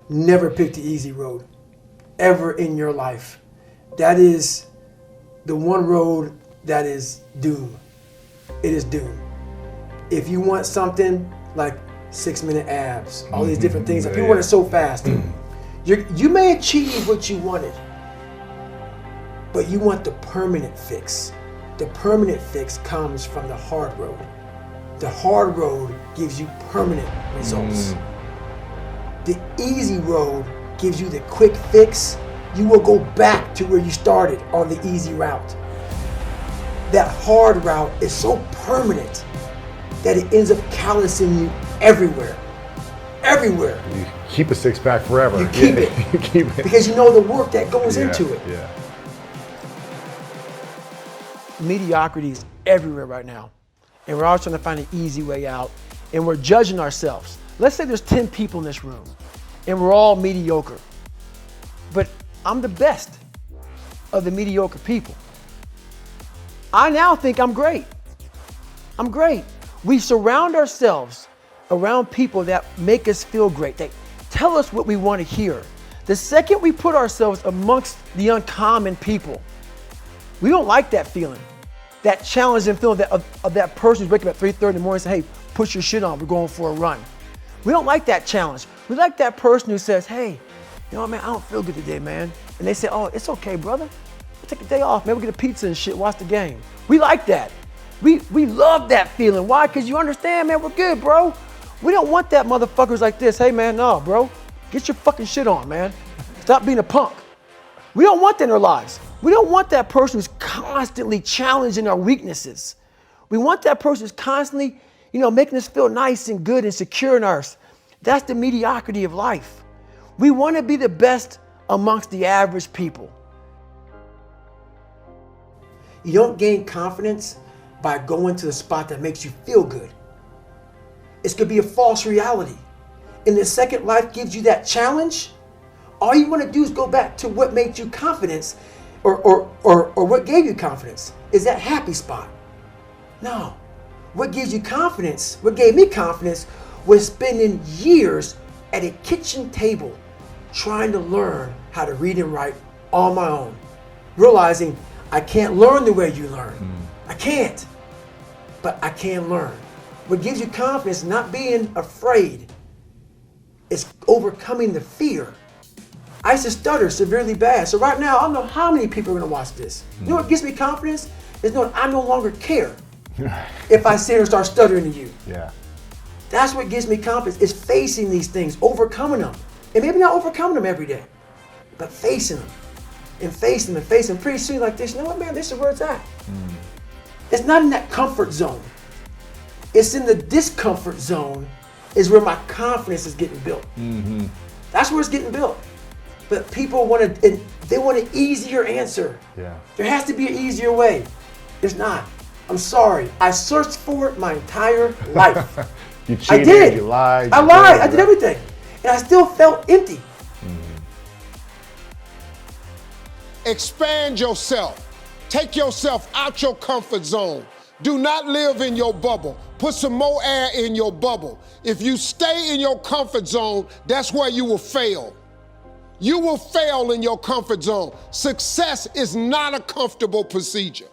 Never pick the easy road, ever in your life. That is the one road that is doom. It is doom. If you want something like 6-minute abs, all these different things, that people want it so fast, you may achieve what you wanted, but you want the permanent fix. The permanent fix comes from the hard road. The hard road gives you permanent results. The easy road gives you the quick fix. You will go back to where you started on the easy route. That hard route is so permanent that it ends up callousing you everywhere. Everywhere. You keep a six-pack forever. You keep it. You keep it. Because you know the work that goes into it. Yeah. Mediocrity is everywhere right now. And we're all trying to find an easy way out. And we're judging ourselves. Let's say there's 10 people in this room and we're all mediocre. But I'm the best of the mediocre people. I now think I'm great. I'm great. We surround ourselves around people that make us feel great. They tell us what we want to hear. The second we put ourselves amongst the uncommon people, we don't like that feeling. That challenging feeling of that person who's waking up at 3:30 in the morning and say, hey, put your shit on, we're going for a run. We don't like that challenge. We like that person who says, hey, you know what, man, I don't feel good today, man. And they say, oh, it's okay, brother. We'll take a day off, man, we'll get a pizza and shit, watch the game. We like that. We love that feeling. Why? Because you understand, man, we're good, bro. We don't want that motherfuckers like this. Hey, man, no, bro. Get your fucking shit on, man. Stop being a punk. We don't want that in our lives. We don't want that person who's constantly challenging our weaknesses. We want that person who's constantly, making us feel nice and good and secure in ours. That's the mediocrity of life. We want to be the best amongst the average people. You don't gain confidence by going to the spot that makes you feel good. It could be a false reality. And the second life gives you that challenge, all you want to do is go back to what made you confidence or what gave you confidence. Is that happy spot? No. What gives you confidence, what gave me confidence, was spending years at a kitchen table trying to learn how to read and write on my own. Realizing I can't learn the way you learn. I can't. But I can learn. What gives you confidence, not being afraid, is overcoming the fear. I used to stutter severely bad. So right now, I don't know how many people are gonna watch this. You know what gives me confidence? Is knowing I no longer care if I sit here and start stuttering to you. Yeah. That's what gives me confidence, is facing these things, overcoming them. And maybe not overcoming them every day, but facing them. And facing them and facing them. Pretty soon like this, you know what, man, this is where it's at. It's not in that comfort zone. It's in the discomfort zone is where my confidence is getting built. That's where it's getting built. But people want an easier answer. Yeah. There has to be an easier way. There's not. I'm sorry. I searched for it my entire life. You cheated, I did. You lied. I lied. I did everything. And I still felt empty. Expand yourself. Take yourself out your comfort zone. Do not live in your bubble. Put some more air in your bubble. If you stay in your comfort zone, that's where you will fail. You will fail in your comfort zone. Success is not a comfortable procedure.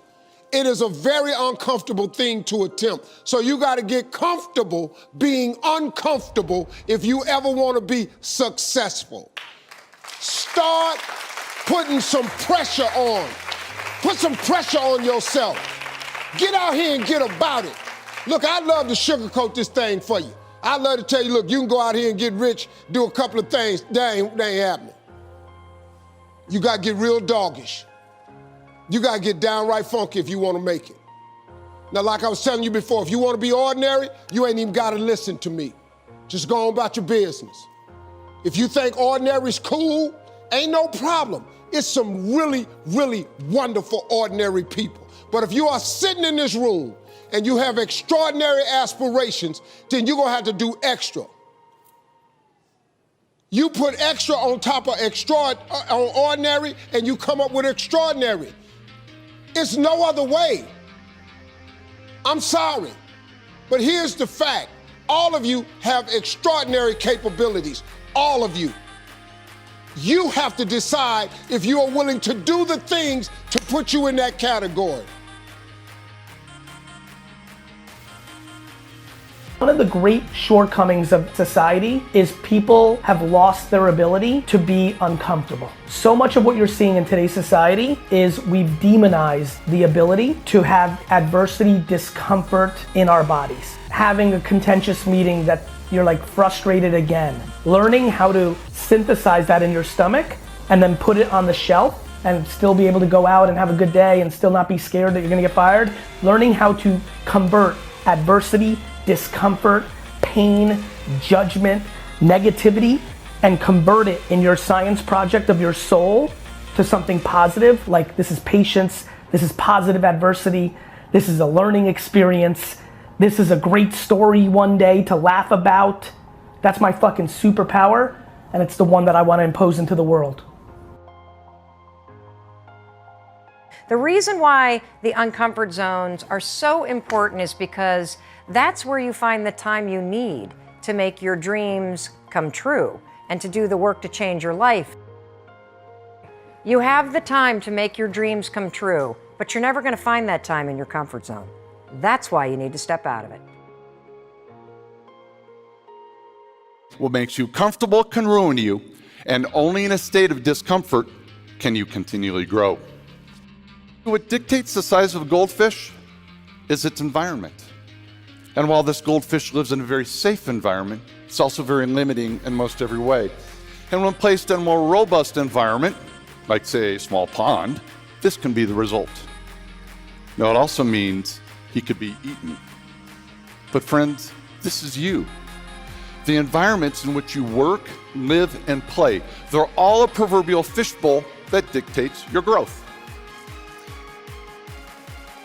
It is a very uncomfortable thing to attempt. So you got to get comfortable being uncomfortable if you ever want to be successful. Start putting some pressure on. Put some pressure on yourself. Get out here and get about it. Look, I'd love to sugarcoat this thing for you. I'd love to tell you, look, you can go out here and get rich, do a couple of things. That ain't happening. You got to get real doggish. You got to get downright funky if you want to make it. Now, like I was telling you before, if you want to be ordinary, you ain't even got to listen to me. Just go on about your business. If you think ordinary's cool, ain't no problem. It's some really, really wonderful ordinary people. But if you are sitting in this room and you have extraordinary aspirations, then you're going to have to do extra. You put extra on top of ordinary and you come up with extraordinary. It's no other way. I'm sorry, but here's the fact. All of you have extraordinary capabilities, all of you. You have to decide if you are willing to do the things to put you in that category. One of the great shortcomings of society is people have lost their ability to be uncomfortable. So much of what you're seeing in today's society is we've demonized the ability to have adversity, discomfort in our bodies. Having a contentious meeting that you're like frustrated again. Learning how to synthesize that in your stomach and then put it on the shelf and still be able to go out and have a good day and still not be scared that you're gonna get fired. Learning how to convert adversity, discomfort, pain, judgment, negativity, and convert it in your science project of your soul to something positive, like this is patience, this is positive adversity, this is a learning experience, this is a great story one day to laugh about. That's my fucking superpower, and it's the one that I want to impose into the world. The reason why the uncomfort zones are so important is because that's where you find the time you need to make your dreams come true and to do the work to change your life. You have the time to make your dreams come true, but you're never going to find that time in your comfort zone. That's why you need to step out of it. What makes you comfortable can ruin you, and only in a state of discomfort can you continually grow. What dictates the size of a goldfish is its environment. And while this goldfish lives in a very safe environment, it's also very limiting in most every way. And when placed in a more robust environment, like say a small pond, this can be the result. Now it also means he could be eaten. But friends, this is you. The environments in which you work, live, and play, they're all a proverbial fishbowl that dictates your growth.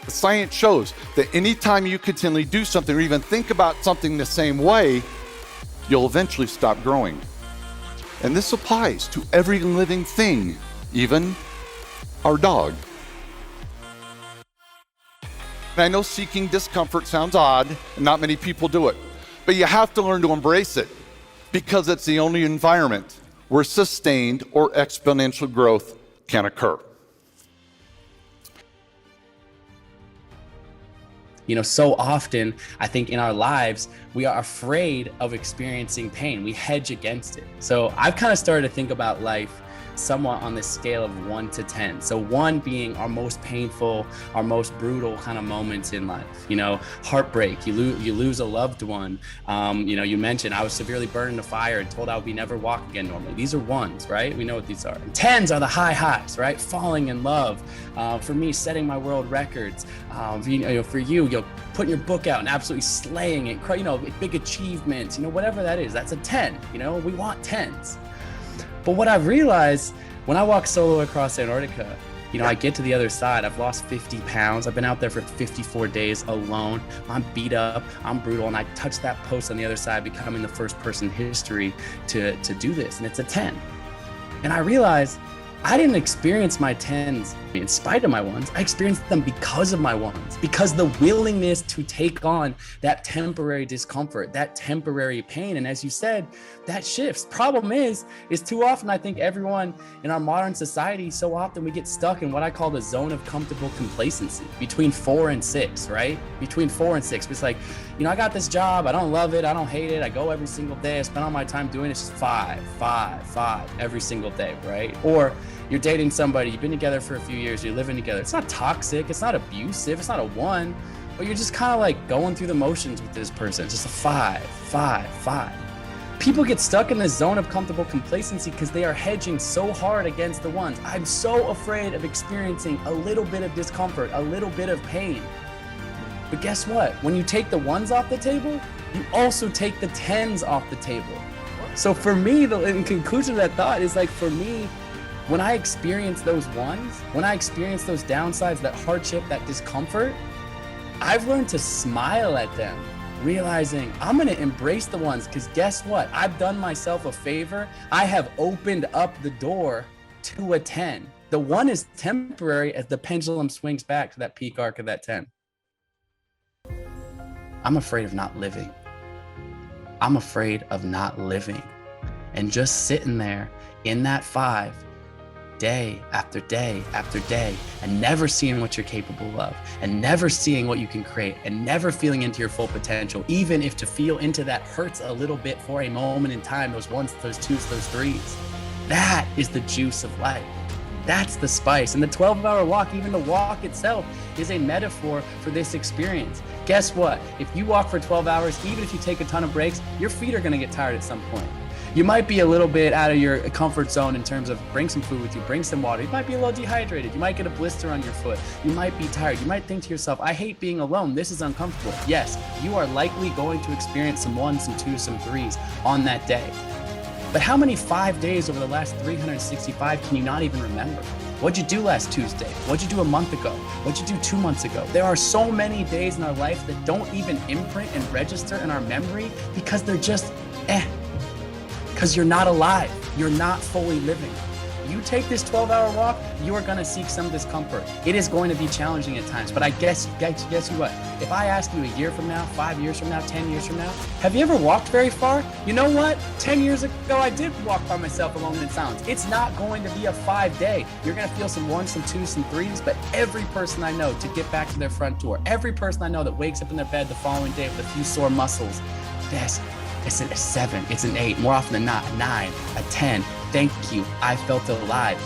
The science shows that anytime you continually do something or even think about something the same way, you'll eventually stop growing. And this applies to every living thing, even our dog. And I know seeking discomfort sounds odd, and not many people do it, but you have to learn to embrace it because it's the only environment where sustained or exponential growth can occur. You know, so often, I think in our lives, we are afraid of experiencing pain. We hedge against it. So I've kind of started to think about life somewhat on this scale of 1 to 10. So 1 being our most painful, our most brutal kind of moments in life. You know, heartbreak, you lose a loved one. You know, you mentioned I was severely burned in a fire and told I would never walk again normally. These are 1s, right? We know what these are. And 10s are the high highs, right? Falling in love. For me, setting my world records. For you, putting your book out and absolutely slaying it. You know, big achievements. You know, whatever that is, that's a 10. You know, we want 10s. But what I've realized when I walk solo across Antarctica, you know, I get to the other side, I've lost 50 pounds. I've been out there for 54 days alone. I'm beat up, I'm brutal, and I touch that post on the other side, becoming the first person in history to do this, and it's a 10. And I realized I didn't experience my 10s in spite of my 1s. I experienced them because of my 1s, because the willingness to take on that temporary discomfort, that temporary pain. And as you said, that shifts. Problem is too often, I think everyone in our modern society, so often we get stuck in what I call the zone of comfortable complacency between 4 and 6, right? Between 4 and 6. It's like, you know, I got this job. I don't love it. I don't hate it. I go every single day. I spend all my time doing it. It's just 5 every single day, right? Or you're dating somebody, you've been together for a few years, you're living together. It's not toxic, it's not abusive, it's not a 1, but you're just kind of like going through the motions with this person. It's just a 5. People get stuck in this zone of comfortable complacency because they are hedging so hard against the 1s. I'm so afraid of experiencing a little bit of discomfort, a little bit of pain. But guess what? When you take the 1s off the table, you also take the 10s off the table. So for me, in conclusion of that thought is like, for me, when I experience those 1s, when I experience those downsides, that hardship, that discomfort, I've learned to smile at them, realizing I'm gonna embrace the 1s, because guess what? I've done myself a favor. I have opened up the door to a 10. The 1 is temporary as the pendulum swings back to that peak arc of that 10. I'm afraid of not living. I'm afraid of not living. and just sitting there in that 5, day after day after day, and never seeing what you're capable of, and never seeing what you can create, and never feeling into your full potential, even if to feel into that hurts a little bit for a moment in time, those 1s, those 2s, those 3s. That is the juice of life. That's the spice. And the 12-hour walk, even the walk itself, is a metaphor for this experience. Guess what? If you walk for 12 hours, even if you take a ton of breaks, your feet are gonna get tired at some point. You might be a little bit out of your comfort zone in terms of bring some food with you, bring some water. You might be a little dehydrated. You might get a blister on your foot. You might be tired. You might think to yourself, I hate being alone. This is uncomfortable. Yes, you are likely going to experience some 1s, some 2s, some 3s on that day. But how many 5 days over the last 365 can you not even remember? What'd you do last Tuesday? What'd you do a month ago? What'd you do 2 months ago? There are so many days in our life that don't even imprint and register in our memory because they're just because you're not alive. You're not fully living. You take this 12-hour walk, you are gonna seek some discomfort. It is going to be challenging at times, but I guess you what? If I ask you a year from now, 5 years from now, 10 years from now, have you ever walked very far? You know what? 10 years ago, I did walk by myself alone in silence. It's not going to be a 5-day. You're gonna feel some 1s, some 2s, some 3s, but every person I know to get back to their front door, every person I know that wakes up in their bed the following day with a few sore muscles, yes, it's a 7, it's an 8, more often than not, a 9, a 10. Thank you, I felt alive.